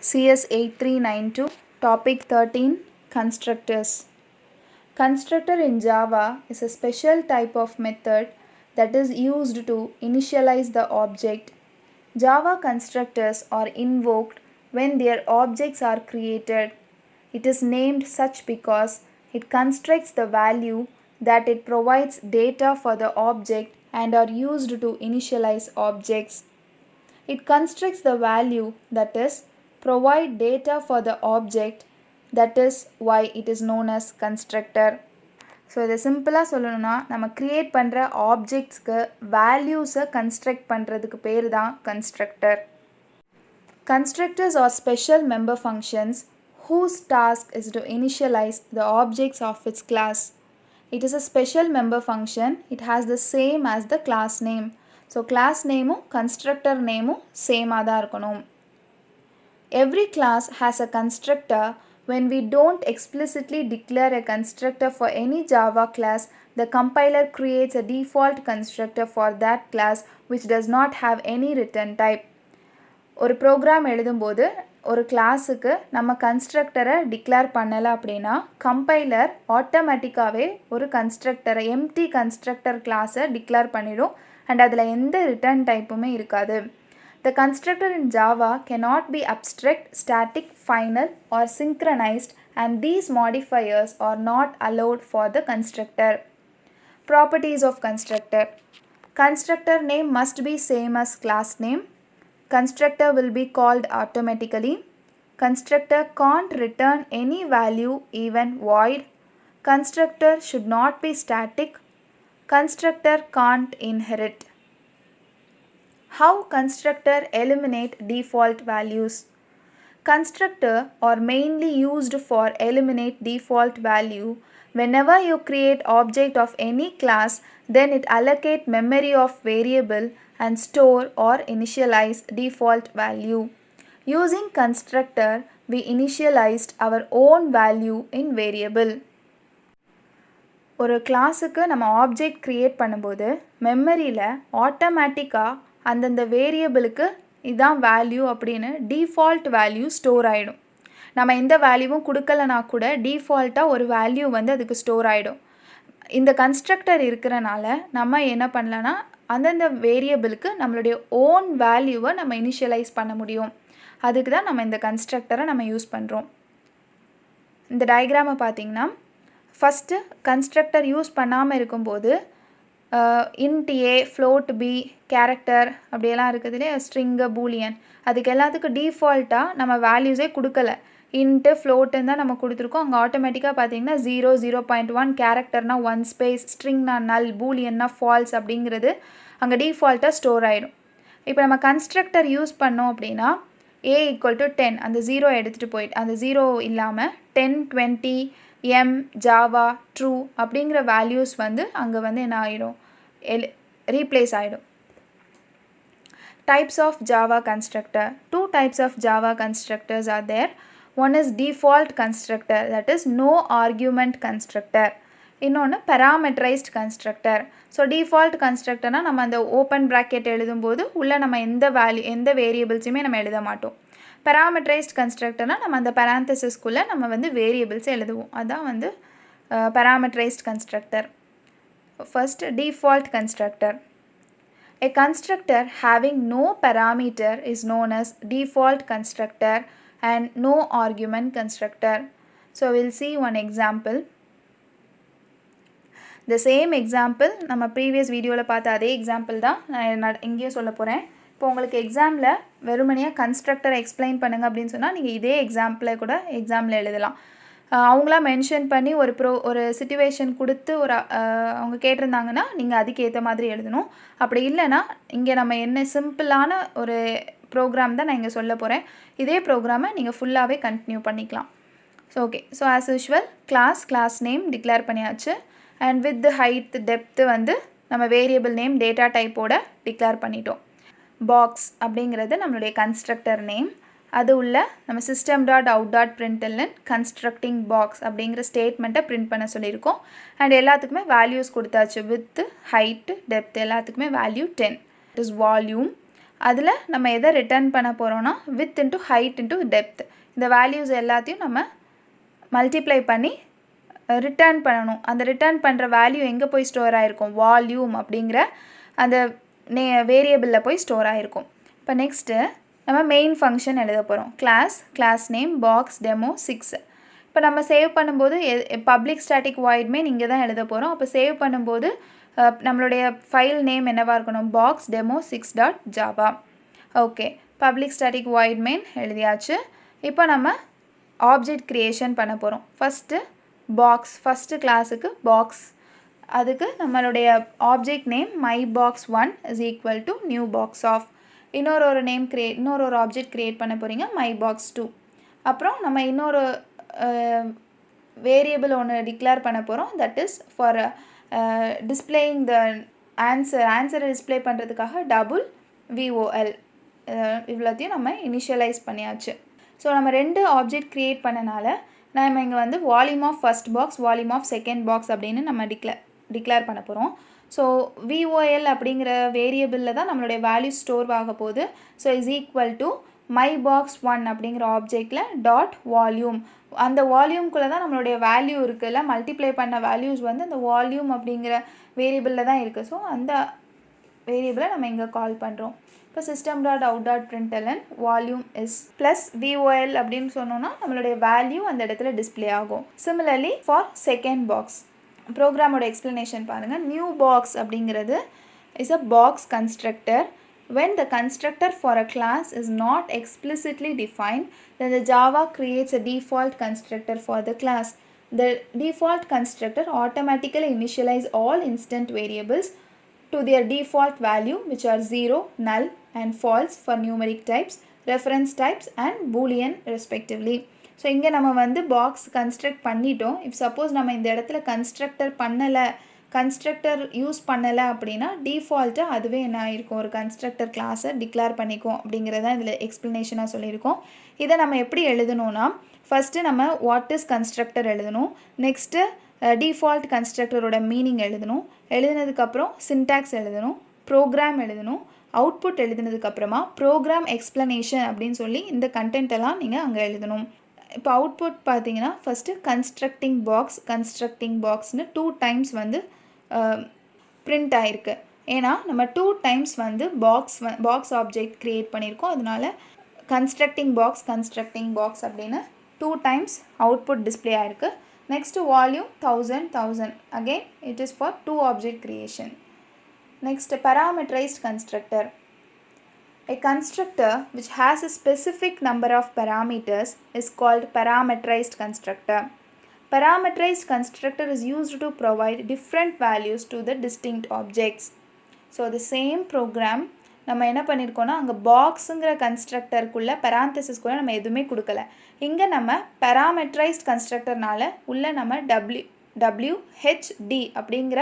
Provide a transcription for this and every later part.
CS 8392, Topic 13, Constructors. Constructor in Java is a special type of method that is used to initialize the object. Java constructors are invoked when their objects are created. It is named such because it constructs the value that it provides data for the object and are used to initialize objects. It constructs the value, that is, provide data for the object, that is why it is known as constructor. So இதை சிம்பிளாக சொல்லணும்னா நம்ம create பண்ணுற ஆப்ஜெக்ட்ஸ்க்கு வேல்யூஸை construct பண்ணுறதுக்கு பேர் தான் constructor. Constructors are special member functions whose task is to initialize the objects of its class. It is a special member function. It has the same as the class name. So class நேமும் constructor நேமும் சேமாக தான் இருக்கணும். Every class has a constructor. When we don't explicitly declare a constructor for any Java class, the compiler creates a default constructor for that class which does not have any return type. ஒரு program எழுதும்போது ஒரு கிளாஸுக்கு நம்ம கன்ஸ்ட்ரக்டரை declare பண்ணலை அப்படின்னா compiler ஆட்டோமேட்டிக்காகவே ஒரு கன்ஸ்ட்ரக்டரை empty constructor கிளாஸை டிக்ளேர் பண்ணிடும் அண்ட் அதில் எந்த ரிட்டர்ன் டைப்புமே இருக்காது. The constructor in Java cannot be abstract, static, final or synchronized, and these modifiers are not allowed for the constructor. Properties of constructor. Constructor name must be same as class name. Constructor will be called automatically. Constructor can't return any value, even void. Constructor should not be static. Constructor can't inherit. How constructor eliminate default values? Constructor are mainly used for eliminate default value. Whenever you create object of any class, then it allocate memory of variable and store or initialize default value. Using constructor, we initialized our own value in variable. ஒரு கிளாஸுக்கு நம்ம object create பண்ணும்போது மெமரியில் ஆட்டோமேட்டிக்காக அந்தந்த வேரியபிளுக்கு இதான் value அப்படின்னு default value store ஆகிடும். நம்ம எந்த வேல்யூவும் கொடுக்கலனா கூட டிஃபால்ட்டாக ஒரு வேல்யூ வந்து அதுக்கு ஸ்டோர் ஆகிடும். இந்த கன்ஸ்ட்ரக்டர் இருக்கிறனால நம்ம என்ன பண்ணலான்னா அந்தந்த வேரியபிளுக்கு நம்மளுடைய ஓன் வேல்யூவை நம்ம இனிஷியலைஸ் பண்ண முடியும். அதுக்கு தான் நம்ம இந்த கன்ஸ்ட்ரக்டரை நம்ம யூஸ் பண்ணுறோம். இந்த டயக்ராமை பார்த்திங்கன்னா ஃபஸ்ட்டு கன்ஸ்ட்ரக்டர் யூஸ் பண்ணாமல் இருக்கும்போது இன்ட் ஏ, ஃப்ளோட் பி, கேரக்டர் அப்படியெல்லாம் இருக்குது இல்லையா, ஸ்ட்ரிங்கு, பூலியன், அதுக்கு எல்லாத்துக்கும் டிஃபால்ட்டாக நம்ம வேல்யூஸே கொடுக்கல. இன்ட்டு ஃப்ளோட்டுன்னு தான் நம்ம கொடுத்துருக்கோம். அங்கே ஆட்டோமேட்டிக்காக பார்த்தீங்கன்னா 0, 0.1, கேரக்டர்னா 1 ஸ்பேஸ், ஸ்ட்ரிங்னா நல், பூலியன்னா ஃபால்ஸ் அப்படிங்கிறது அங்கே டிஃபால்ட்டாக ஸ்டோர் ஆகிடும். இப்போ நம்ம கன்ஸ்ட்ரக்டர் யூஸ் பண்ணோம் அப்படின்னா a = 10, அந்த 0 எடுத்துகிட்டு போயிட்டு அந்த 0 இல்லாமல் 10, 20, எம், ஜாவா, ட்ரூ அப்படிங்கிற வேல்யூஸ் வந்து அங்கே வந்து என்ன ஆகிடும், ரீப்ளேஸ் ஆகிடும். Types of Java constructor. Two types of Java constructors are there. One is default constructor, that is no argument constructor. இன்னொன்று parameterized constructor. ஸோ டிஃபால்ட் கன்ஸ்ட்ரக்டர்னால் நம்ம அந்த ஓப்பன் ப்ராக்கெட் எழுதும்போது உள்ளே நம்ம எந்த வேரியபிள்ஸுமே நம்ம எழுத மாட்டோம். parameterized constructorனால் நம்ம அந்த parenthesisக்குள்ளே நம்ம வந்து வேரியபிள்ஸ் எழுதுவோம். அதான் வந்து parameterized constructor. First, default constructor. A constructor having no parameter is known as default constructor and no argument constructor. So we'll see one example. The same example நம்ம ப்ரீவியஸ் வீடியோவில் பார்த்த அதே எக்ஸாம்பிள் தான் நான் இங்கேயும் சொல்ல போகிறேன். இப்போ உங்களுக்கு எக்ஸாமில் வெறுமனையாக கன்ஸ்ட்ரக்டரை எக்ஸ்பிளைன் பண்ணுங்கள் அப்படின்னு சொன்னால் நீங்கள் இதே எக்ஸாம்பிளை கூட எக்ஸாமில் எழுதலாம். அவங்களாம் மென்ஷன் பண்ணி ஒரு சிச்சுவேஷன் கொடுத்து அவங்க கேட்டிருந்தாங்கன்னா நீங்கள் அதுக்கேற்ற மாதிரி எழுதணும். அப்படி இல்லைன்னா இங்கே நம்ம என்ன சிம்பிளான ஒரு ப்ரோக்ராம் தான் நான் இங்கே சொல்ல போகிறேன். இதே ப்ரோக்ராமை நீங்கள் ஃபுல்லாகவே கண்டினியூ பண்ணிக்கலாம். So okay, so as usual class name declare பண்ணியாச்சு. அண்ட் வித் ஹைட், டெப்த்து வந்து நம்ம வேரியபிள் நேம் டேட்டா டைப்போட டிக்ளேர் பண்ணிட்டோம். பாக்ஸ் அப்படிங்கிறது நம்மளுடைய கன்ஸ்ட்ரக்டர் நேம். அது உள்ள நம்ம system.out.println கன்ஸ்ட்ரக்டிங் பாக்ஸ் அப்படிங்கிற ஸ்டேட்மெண்ட்டை பிரிண்ட் பண்ண சொல்லியிருக்கோம். அண்ட் எல்லாத்துக்குமே வேல்யூஸ் கொடுத்தாச்சு. வித், ஹைட்டு, டெப்த் எல்லாத்துக்குமே வேல்யூ 10. It is volume. அதில் நம்ம எதை ரிட்டர்ன் பண்ண போகிறோன்னா width into height into depth. இந்த வேல்யூஸ் எல்லாத்தையும் நம்ம மல்டிப்ளை பண்ணி ரிட்டர்ன் பண்ணணும். அந்த ரிட்டர்ன் பண்ணுற வேல்யூ எங்கே போய் ஸ்டோர் ஆகிருக்கும், வால்யூம் அப்படிங்கிற அந்த வேரியபிளில் போய் ஸ்டோர் ஆகிருக்கும். இப்போ நெக்ஸ்ட்டு நம்ம மெயின் ஃபங்க்ஷன் எழுத போகிறோம். Class name box demo 6. இப்போ நம்ம சேவ் பண்ணும்போது பப்ளிக் ஸ்டாட்டிக் வாய்ட் மெயின் இங்கே தான் எழுத போகிறோம். அப்போ சேவ் பண்ணும்போது நம்மளுடைய ஃபைல் நேம் என்னவாக இருக்கணும், box demo 6.java. Okay, public static void main எழுதியாச்சு. இப்போ நம்ம ஆப்ஜெக்ட் க்ரியேஷன் பண்ண போகிறோம். ஃபஸ்ட்டு கிளாஸுக்கு பாக்ஸ், அதுக்கு நம்மளுடைய object name mybox1 is equal to new box of. இன்னொரு ஆப்ஜெக்ட் க்ரியேட் பண்ண போகிறீங்க mybox2. அப்புறம் நம்ம இன்னொரு வேரியபிள் ஒன்று டிக்ளேர் பண்ண போகிறோம். தட் இஸ் ஃபார் டிஸ்பிளேயிங் த ஆன்சரை டிஸ்பிளே பண்ணுறதுக்காக டபுள் VOL. இவ்வளோத்தையும் நம்ம இனிஷியலைஸ் பண்ணியாச்சு. ஸோ நம்ம 2 ஆப்ஜெக்ட் க்ரியேட் பண்ணனால நம்ம இங்கே வந்து volume of first box, volume of second box அப்படின்னு நம்ம டிக்ளேர் பண்ண போகிறோம். ஸோ VOL அப்படிங்கிற வேரியபிளில் தான் நம்மளுடைய வேல்யூ ஸ்டோர் ஆக போகுது. So is equal to mybox1 அப்படிங்கிற ஆப்ஜெக்டில் டாட் வால்யூம். அந்த வால்யூம்குள்ளே தான் நம்மளுடைய வேல்யூ இருக்குல்ல, மல்டிப்ளை பண்ண வேல்யூஸ் வந்து அந்த வால்யூம் அப்படிங்கிற வேரியபிளில் தான் இருக்குது. ஸோ அந்த வேரியபிளை நம்ம இங்கே கால் பண்ணுறோம். இப்போ system.out.println volume is plus VOL அப்படின்னு சொன்னோன்னா நம்மளுடைய வேல்யூ அந்த இடத்துல டிஸ்பிளே ஆகும். சிமிலர்லி ஃபார் செகண்ட் பாக்ஸ், ப்ரோக்ராமோட எக்ஸ்ப்ளனேஷன் பாருங்கள். நியூ பாக்ஸ் அப்படிங்கிறது is a box constructor. When the constructor for a class is not explicitly defined, then the Java creates a default constructor for the class. The default constructor automatically initializes all instant variables to their default value, which are 0, null and false for numeric types, reference types and boolean respectively. So இங்கே நம்ம வந்து box construct பண்ணிட்டோம். If suppose நம்ம இந்த இடத்துல constructor use பண்ணலை அப்படின்னா டிஃபால்ட்டாக அதுவே என்ன ஆகிருக்கும், ஒரு கன்ஸ்ட்ரக்டர் கிளாஸை டிக்ளேர் பண்ணிக்கும் அப்படிங்கிறதான் இதில் எக்ஸ்ப்ளனேஷனாக சொல்லியிருக்கோம். இதை நம்ம எப்படி எழுதணும்னா, ஃபஸ்ட்டு நம்ம வாட் இஸ் கன்ஸ்ட்ரக்டர் எழுதணும், நெக்ஸ்ட்டு டிஃபால்ட் கன்ஸ்ட்ரக்டரோட மீனிங் எழுதணும், எழுதினதுக்கப்புறம் சின்டாக்ஸ் எழுதணும், ப்ரோக்ராம் எழுதணும், அவுட்புட் எழுதினதுக்கப்புறமா ப்ரோக்ராம் எக்ஸ்ப்ளனேஷன் அப்படின்னு சொல்லி இந்த கண்டென்ட்டெல்லாம் நீங்கள் அங்கே எழுதணும். இப்போ அவுட்புட் பார்த்தீங்கன்னா ஃபஸ்ட்டு கன்ஸ்ட்ரக்டிங் பாக்ஸ்னு 2 டைம்ஸ் வந்து பிரிண்ட் ஆகிருக்கு. ஏன்னா நம்ம 2 டைம்ஸ் வந்து பாக்ஸ் ஆப்ஜெக்ட் க்ரியேட் பண்ணியிருக்கோம். அதனால கன்ஸ்ட்ரக்டிங் பாக்ஸ் அப்படின்னு 2 டைம்ஸ் அவுட்புட் டிஸ்பிளே ஆகிருக்கு. Next volume 1000. Again it is for 2 object creation. Next parameterized constructor. A constructor which has a specific number of parameters is called parameterized constructor. Parameterized constructor is used to provide different values to the distinct objects. So the same program நம்ம என்ன பண்ணியிருக்கோன்னா, அங்கே பாக்ஸுங்கிற கன்ஸ்ட்ரக்டருக்குள்ளே பராந்தசிஸ்குள்ளே நம்ம எதுவுமே கொடுக்கல. இங்கே நம்ம parameterized constructorனால உள்ள நம்ம WHD அப்படிங்கிற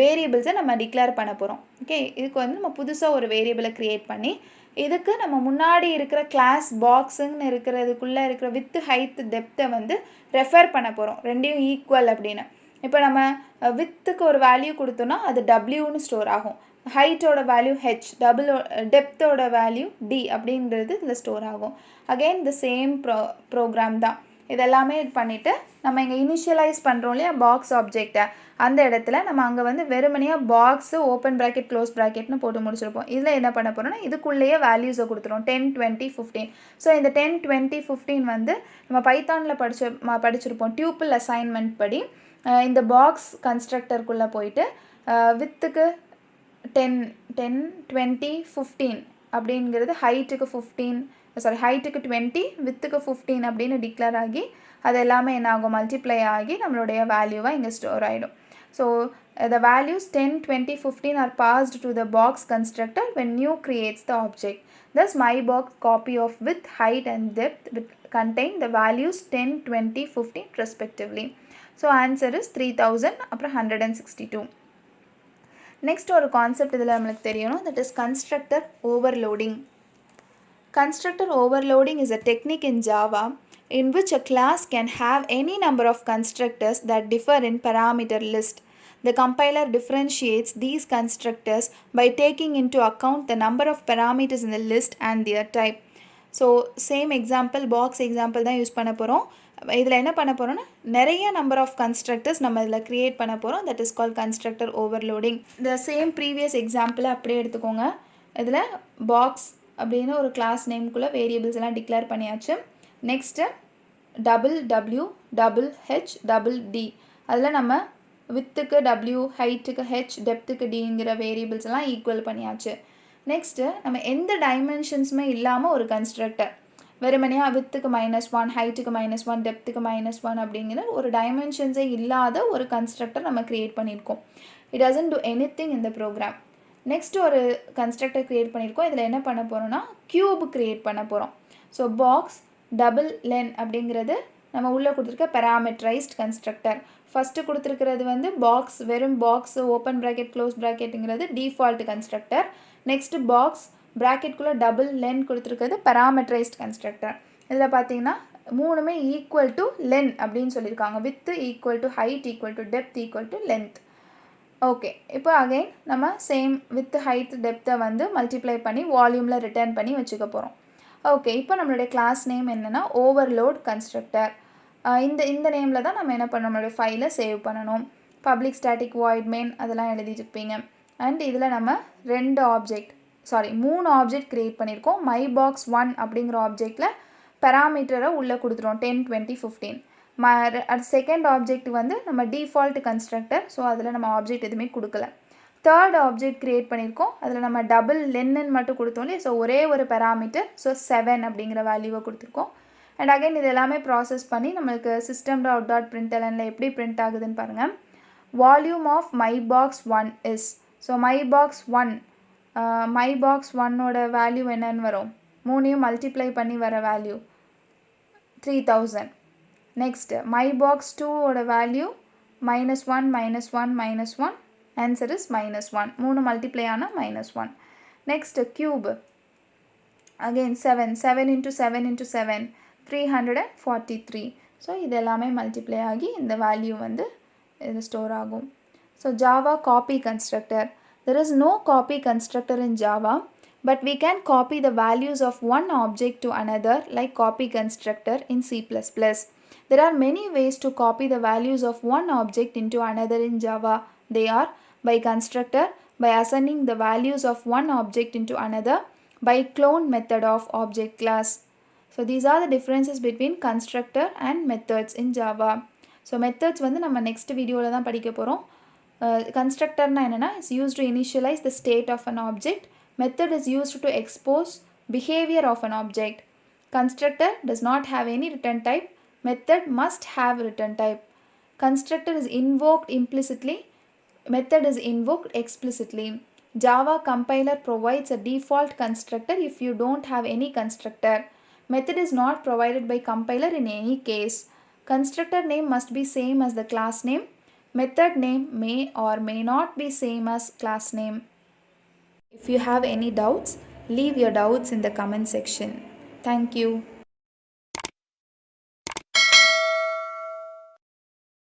வேரியபிள்ஸை நம்ம டிக்ளேர் பண்ண போகிறோம். ஓகே, இதுக்கு வந்து நம்ம புதுசாக ஒரு வேரியபிளை க்ரியேட் பண்ணி இதுக்கு நம்ம முன்னாடி இருக்கிற கிளாஸ் பாக்ஸுன்னு இருக்கிறதுக்குள்ளே இருக்கிற வித் ஹைட் டெப்த்தை வந்து ரெஃபர் பண்ண போகிறோம், ரெண்டையும் ஈக்குவல் அப்படின்னு. இப்போ நம்ம வித்துக்கு ஒரு வேல்யூ கொடுத்தோன்னா அது டபிள்யூன்னு ஸ்டோர் ஆகும், ஹைட்டோட வேல்யூ ஹெச், டெப்த்தோட வேல்யூ டி அப்படின்றது இதில் ஸ்டோர் ஆகும். அகெயின் த சேம் ப்ரோக்ராம் தான். இதெல்லாமே பண்ணிவிட்டு நம்ம இங்கே இனிஷியலைஸ் பண்ணுறோம் இல்லையா பாக்ஸ் ஆப்ஜெக்டை, அந்த இடத்துல நம்ம அங்கே வந்து வெறுமனையாக பாக்ஸு ஓப்பன் ப்ராக்கெட் க்ளோஸ் ப்ராக்கெட்னு போட்டு முடிச்சிருப்போம். இதில் என்ன பண்ண போகிறோம்னா இதுக்குள்ளேயே வேல்யூஸை கொடுத்துருவோம் 10, 20, 15. ஸோ இந்த 10, 20, 15 வந்து நம்ம பைத்தானில் படிச்சிருப்போம் டியூப்பிள் அசைன்மெண்ட் படி. இந்த பாக்ஸ் கன்ஸ்ட்ரக்டருக்குள்ளே போயிட்டு வித்துக்கு 10, 20, 15 அப்படிங்கிறது ஹைட்டுக்கு 20, வித்துக்கு 15 அப்படின்னு டிக்ளேர் ஆகி அது எல்லாமே என்ன ஆகும், மல்டிப்ளை ஆகி நம்மளுடைய வேல்யூவாக இங்கே ஸ்டோர் ஆகிடும். So the values 10, 20, 15 are passed to the box constructor when new creates the object. Thus mybox copy of width, height and depth will contain the values 10, 20, 15 respectively. So answer is 3000 அப்புறம் 162. Next ஒரு concept இதில் நம்மளுக்கு தெரியணும், that is constructor overloading. Constructor overloading is a technique in Java in which a class can have any number of constructors that differ in parameter list. The compiler differentiates these constructors by taking into account the number of parameters in the list and their type. So same example box example தான் use பண்ண போகிறோம். இதில் என்ன பண்ண போகிறோன்னா நிறைய number of constructors நம்ம இதில் க்ரியேட் பண்ண போகிறோம். That is call constructor overloading. இந்த சேம் ப்ரீவியஸ் எக்ஸாம்பிளை அப்படியே எடுத்துக்கோங்க. இதில் பாக்ஸ் அப்படின்னு ஒரு கிளாஸ் நேம்குள்ளே வேரியபிள்ஸ் எல்லாம் டிக்ளேர் பண்ணியாச்சு. நெக்ஸ்ட்டு டபுள் டி அதில் நம்ம வித்துக்கு டபிள்யூ, ஹைட்டுக்கு ஹெச், டெப்த்துக்கு டிங்கிற வேரியபிள்ஸ் எல்லாம் ஈக்குவல் பண்ணியாச்சு. நெக்ஸ்ட்டு நம்ம எந்த டைமென்ஷன்ஸுமே இல்லாமல் ஒரு கன்ஸ்ட்ரக்டர் வெறுமனையாக வித்துக்கு -1, ஹைட்டுக்கு -1, டெப்த்துக்கு -1 அப்படிங்கிற ஒரு டைமென்ஷன்ஸே இல்லாத ஒரு கன்ஸ்ட்ரக்டர் நம்ம க்ரியேட் பண்ணியிருக்கோம். It doesn't do any thing இந்த ப்ரோக்ராம். நெக்ஸ்ட் ஒரு கன்ஸ்ட்ரக்டர் க்ரியேட் பண்ணியிருக்கோம். இதில் என்ன பண்ண போகிறோன்னா க்யூப் க்ரியேட் பண்ண போகிறோம். ஸோ பாக்ஸ் டபுள் லென் அப்படிங்கிறது நம்ம உள்ளே கொடுத்துருக்க பேராமெட்ரைஸ்ட் கன்ஸ்ட்ரக்டர். ஃபஸ்ட்டு கொடுத்துருக்கிறது வந்து பாக்ஸ், வெறும் பாக்ஸ் ஓப்பன் ப்ராக்கெட் க்ளோஸ் ப்ராக்கெட்டுங்கிறது டிஃபால்ட் கன்ஸ்ட்ரக்டர். நெக்ஸ்ட்டு பாக்ஸ் ப்ராக்கெட்குள்ளே டபுள் லென் கொடுத்துருக்கிறது பேராமெட்ரைஸ்ட் கன்ஸ்ட்ரக்டர். இதில் பார்த்தீங்கன்னா மூணுமே ஈக்குவல் டு லென் அப்படின்னு சொல்லியிருக்காங்க. Width equal to height equal to depth equal to length. Okay, இப்போ அகைன் நம்ம சேம் வித் ஹைட் டெப்த்தை வந்து மல்டிப்ளை பண்ணி வால்யூமில் ரிட்டர்ன் பண்ணி வச்சுக்க போகிறோம். ஓகே, இப்போ நம்மளுடைய கிளாஸ் நேம் என்னென்னா ஓவர்லோட் கன்ஸ்ட்ரக்டர். இந்த நேமில் தான் நம்ம என்ன பண்ண நம்மளுடைய ஃபைலை சேவ் பண்ணணும். பப்ளிக் ஸ்டாட்டிக் வாய்ட் மெயின் அதெல்லாம் எழுதிட்டுருப்பீங்க. அண்ட் இதில் நம்ம 3 ஆப்ஜெக்ட் க்ரியேட் பண்ணியிருக்கோம். மை பாக்ஸ் 1 அப்படிங்கிற ஆப்ஜெக்டில் பேராமீட்டரை உள்ளே கொடுத்துருவோம் 10, 20, 15. செகண்ட் ஆப்ஜெக்ட் வந்து நம்ம டிஃபால்ட் கன்ஸ்ட்ரக்டர். ஸோ அதில் நம்ம ஆப்ஜெக்ட் எதுவுமே கொடுக்கல. தேர்ட் ஆப்ஜெக்ட் க்ரியேட் பண்ணியிருக்கோம். அதில் நம்ம டபுள் லென்னு மட்டும் கொடுத்தோம் இல்லையா. ஸோ ஒரே ஒரு பேராமீட்டர், ஸோ 7 அப்படிங்கிற வேல்யூவை கொடுத்துருக்கோம். அண்ட் அகைன் இது எல்லாமே ப்ராசஸ் பண்ணி நம்மளுக்கு system.out.println எப்படி பிரிண்ட் ஆகுதுன்னு பாருங்கள். Volume of my box 1 is, so my box 1ஓட வேல்யூ என்னன்னு வரும், 3 மல்டிப்ளை பண்ணி வர வேல்யூ 3000. நெக்ஸ்ட்டு மை பாக்ஸ் 2ஓட வேல்யூ -1 -1 ஆன்சர் இஸ் -1. 3 மல்டிப்ளை ஆனால் -1. Next cube again 7 into 7 into 7 343. ஸோ இது எல்லாமே மல்டிப்ளை ஆகி இந்த வேல்யூ வந்து இது ஸ்டோர் ஆகும். So Java copy constructor. There is no copy constructor in Java, but we can copy the values of one object to another like copy constructor in C++. There are many ways to copy the values of one object into another in Java. They are by constructor, by assigning the values of one object into another, by clone method of object class. So these are the differences between constructor and methods in Java. So methods வந்து நம்ம next வீடியோவில் தான் படிக்க போகிறோம். Constructorனா என்னென்னா is used to initialize the state of an object. Method is used to expose behavior of an object. Constructor does not have any return type. Method must have return type. Constructor is invoked implicitly. Method is invoked explicitly. Java compiler provides a default constructor if you don't have any constructor. Method is not provided by compiler in any case. Constructor name must be same as the class name. Method name may or may not be same as class name. If you have any doubts, leave your doubts in the comment section. Thank you.